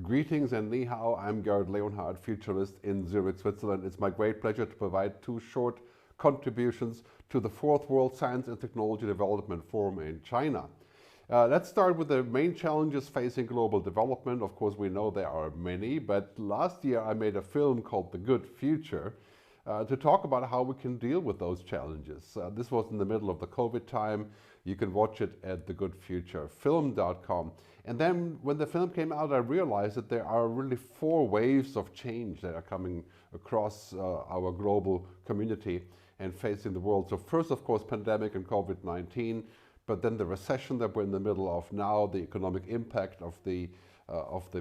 Greetings and ni hao, I'm Gerhard Leonhard, futurist in Zurich, Switzerland. It's my great pleasure to provide two short contributions to the Fourth World Science and Technology Development Forum in China. Let's start with the main challenges facing global development. Of course, we know there are many, but last year I made a film called The Good Future to talk about how we can deal with those challenges. This was in the middle of the COVID time. You can watch it at thegoodfuturefilm.com. And then when the film came out, I realized that there are really four waves of change that are coming across our global community and facing the world. So first, of course, pandemic and COVID-19, but then the recession that we're in the middle of now, the economic impact of the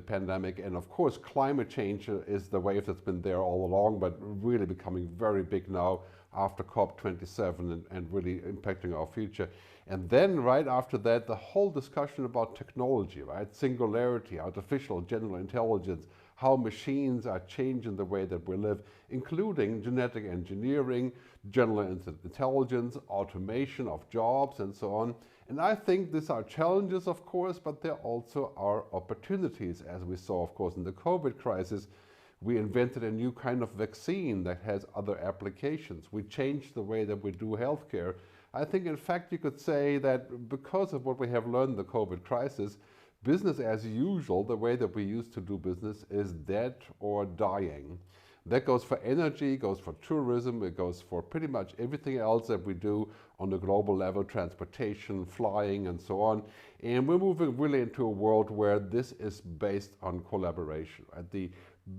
pandemic, and of course climate change is the wave that's been there all along, but really becoming very big now after COP27 and really impacting our future. And then right after that, the whole discussion about technology, right? Singularity, artificial general intelligence, how machines are changing the way that we live, including genetic engineering, general intelligence, automation of jobs, and so on. And I think these are challenges, of course, but there also are opportunities. As we saw, of course, in the COVID crisis, we invented a new kind of vaccine that has other applications. We changed the way that we do healthcare. I think, in fact, you could say that because of what we have learned in the COVID crisis, business as usual, the way that we used to do business, is dead or dying. That goes for energy, goes for tourism, it goes for pretty much everything else that we do on the global level, transportation, flying, and so on. And we're moving really into a world where this is based on collaboration. Right? The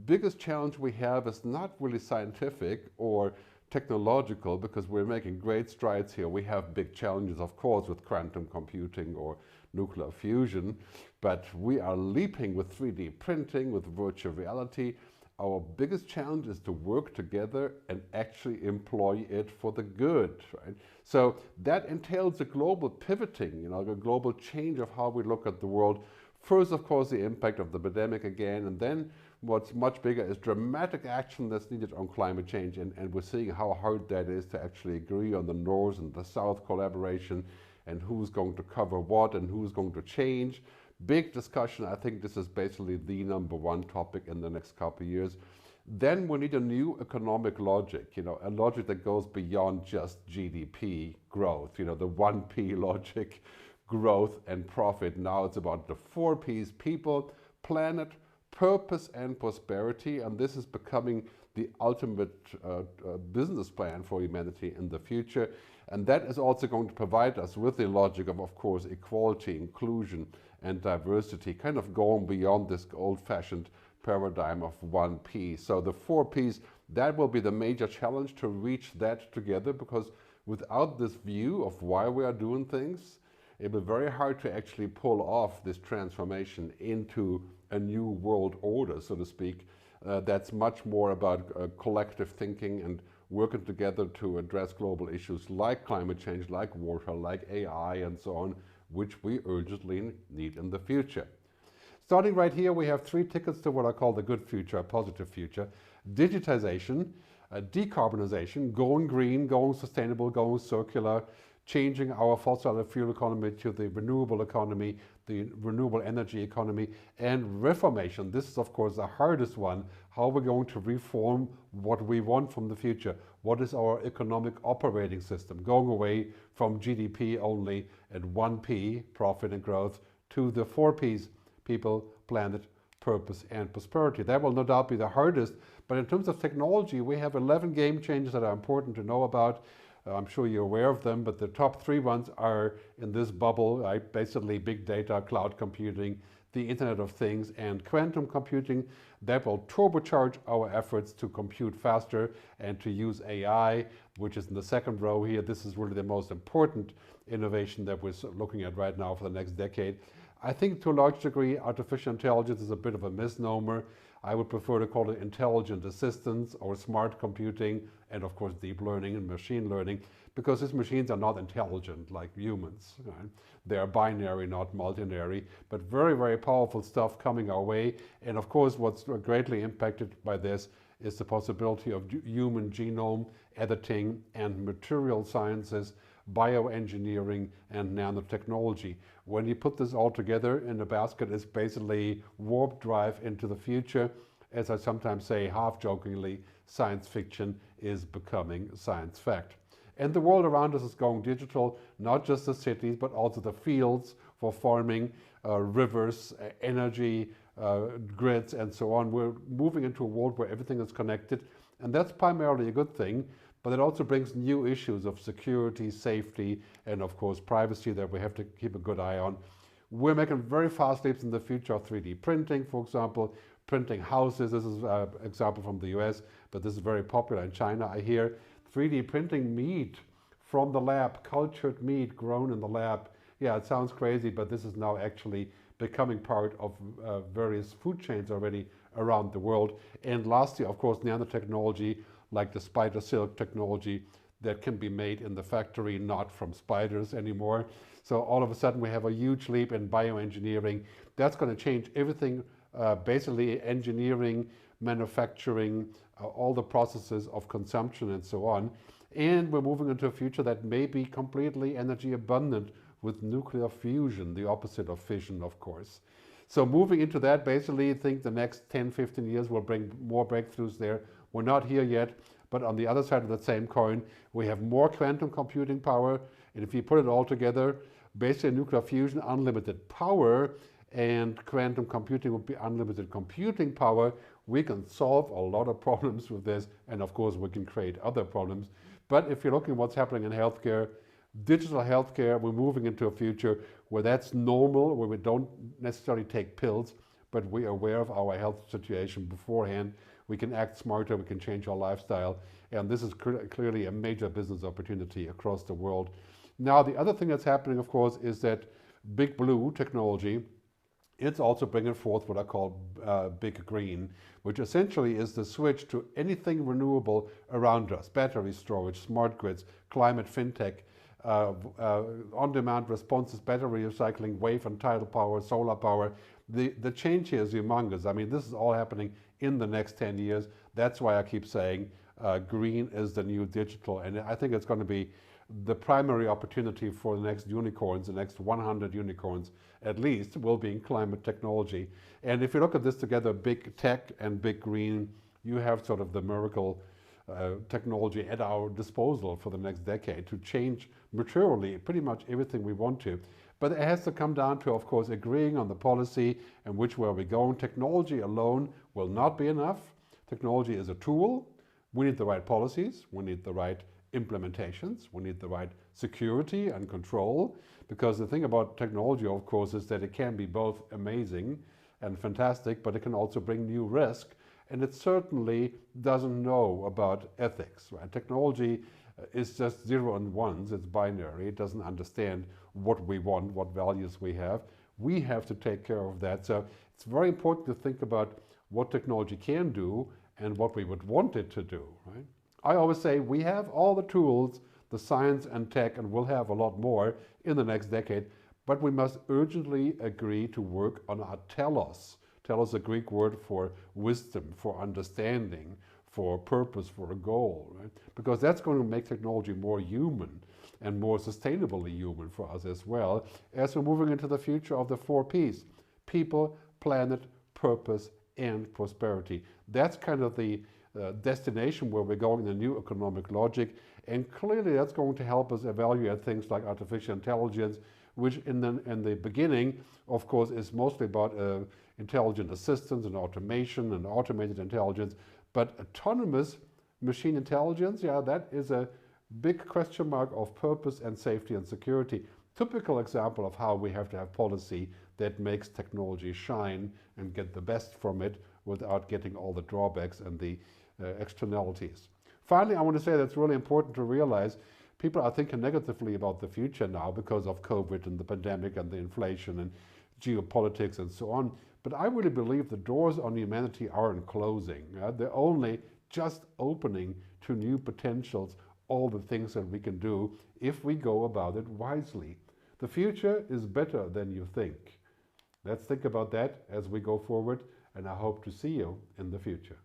biggest challenge we have is not really scientific or technological, because we're making great strides here. We have big challenges, of course, with quantum computing or nuclear fusion, but we are leaping with 3D printing, with virtual reality. Our biggest challenge is to work together and actually employ it for the good, right? So that entails a global pivoting, a global change of how we look at the world. First, of course, the impact of the pandemic again, and then what's much bigger is dramatic action that's needed on climate change, and we're seeing how hard that is to actually agree on the North and the South collaboration and who's going to cover what and who's going to change. Big discussion. I think this is basically the #1 topic in the next couple of years. Then we need a new economic logic, a logic that goes beyond just GDP growth, the 1P logic, growth and profit. Now it's about the 4 Ps: people, planet, purpose, and prosperity. And this is becoming the ultimate business plan for humanity in the future. And that is also going to provide us with the logic of course, equality, inclusion, and diversity, kind of going beyond this old-fashioned paradigm of 1P. So the 4 Ps, that will be the major challenge, to reach that together, because without this view of why we are doing things, it will be very hard to actually pull off this transformation into a new world order, so to speak, that's much more about collective thinking and working together to address global issues like climate change, like water, like AI, and so on, which we urgently need in the future. Starting right here, we have 3 tickets to what I call the good future, a positive future: digitization, decarbonization, going green, going sustainable, going circular, changing our fossil fuel economy to the renewable economy, the renewable energy economy, and reformation. This is, of course, the hardest one. How we're going to reform what we want from the future. What is our economic operating system? Going away from GDP only at 1P, profit and growth, to the 4 Ps: people, planet, purpose, and prosperity. That will no doubt be the hardest, but in terms of technology, we have 11 game changers that are important to know about. I'm sure you're aware of them, but the top 3 ones are in this bubble, right? Basically big data, cloud computing, the Internet of Things, and quantum computing. That will turbocharge our efforts to compute faster and to use AI, which is in the second row here. This is really the most important innovation that we're looking at right now for the next decade. I think to a large degree, artificial intelligence is a bit of a misnomer. I would prefer to call it intelligent assistance or smart computing, and of course deep learning and machine learning, because these machines are not intelligent like humans. Right? They are binary, not multinary, but very, very powerful stuff coming our way. And of course, what's greatly impacted by this is the possibility of human genome editing and material sciences bioengineering, and nanotechnology. When you put this all together in a basket, it's basically warp drive into the future. As I sometimes say, half-jokingly, science fiction is becoming science fact. And the world around us is going digital, not just the cities, but also the fields for farming, rivers, energy, grids, and so on. We're moving into a world where everything is connected, and that's primarily a good thing, but it also brings new issues of security, safety, and of course privacy that we have to keep a good eye on. We're making very fast leaps in the future of 3D printing, for example, printing houses. This is an example from the US, but this is very popular in China, I hear. 3D printing meat from the lab, cultured meat grown in the lab. Yeah, it sounds crazy, but this is now actually becoming part of various food chains already around the world. And lastly, of course, nanotechnology, like the spider silk technology that can be made in the factory, not from spiders anymore. So all of a sudden we have a huge leap in bioengineering. That's going to change everything, basically engineering, manufacturing, all the processes of consumption and so on. And we're moving into a future that may be completely energy abundant with nuclear fusion, the opposite of fission, of course. So moving into that, basically, I think the next 10, 15 years will bring more breakthroughs there. We're not here yet, but on the other side of the same coin, we have more quantum computing power. And if you put it all together, basically nuclear fusion, unlimited power, and quantum computing would be unlimited computing power. We can solve a lot of problems with this, and of course we can create other problems. But if you're looking at what's happening in healthcare, digital healthcare, we're moving into a future where that's normal, where we don't necessarily take pills, but we're aware of our health situation beforehand. We can act smarter, we can change our lifestyle, and this is clearly a major business opportunity across the world. Now, the other thing that's happening, of course, is that Big Blue technology, it's also bringing forth what I call Big Green, which essentially is the switch to anything renewable around us: battery storage, smart grids, climate fintech, on-demand responses, battery recycling, wave and tidal power, solar power. The change here is humongous. I mean, this is all happening in the next 10 years. That's why I keep saying green is the new digital. And I think it's going to be the primary opportunity for the next unicorns, the next 100 unicorns at least, will be in climate technology. And if you look at this together, big tech and big green, you have sort of the miracle technology at our disposal for the next decade to change materially pretty much everything we want to. But it has to come down to, of course, agreeing on the policy and which way we're going. Technology alone will not be enough. Technology is a tool. We need the right policies. We need the right implementations. We need the right security and control, because the thing about technology, of course, is that it can be both amazing and fantastic, but it can also bring new risk, and it certainly doesn't know about ethics, right? Technology is just zero and ones, it's binary, it doesn't understand what we want, what values we have. We have to take care of that. So it's very important to think about what technology can do and what we would want it to do, right? I always say we have all the tools, the science and tech, and we'll have a lot more in the next decade, but we must urgently agree to work on our telos. Telos is a Greek word for wisdom, for understanding, for purpose, for a goal, right? Because that's going to make technology more human and more sustainably human for us as well, as we're moving into the future of the 4 Ps: people, planet, purpose, and prosperity. That's kind of the destination where we're going in the new economic logic, and clearly that's going to help us evaluate things like artificial intelligence, which in the beginning, of course, is mostly about intelligent assistance and automation and automated intelligence. But autonomous machine intelligence, yeah, that is a big question mark of purpose and safety and security. Typical example of how we have to have policy that makes technology shine and get the best from it without getting all the drawbacks and the externalities. Finally, I want to say that's really important to realize people are thinking negatively about the future now because of COVID and the pandemic and the inflation and geopolitics and so on. But I really believe the doors on humanity aren't closing. They're only just opening to new potentials, all the things that we can do if we go about it wisely. The future is better than you think. Let's think about that as we go forward, and I hope to see you in the future.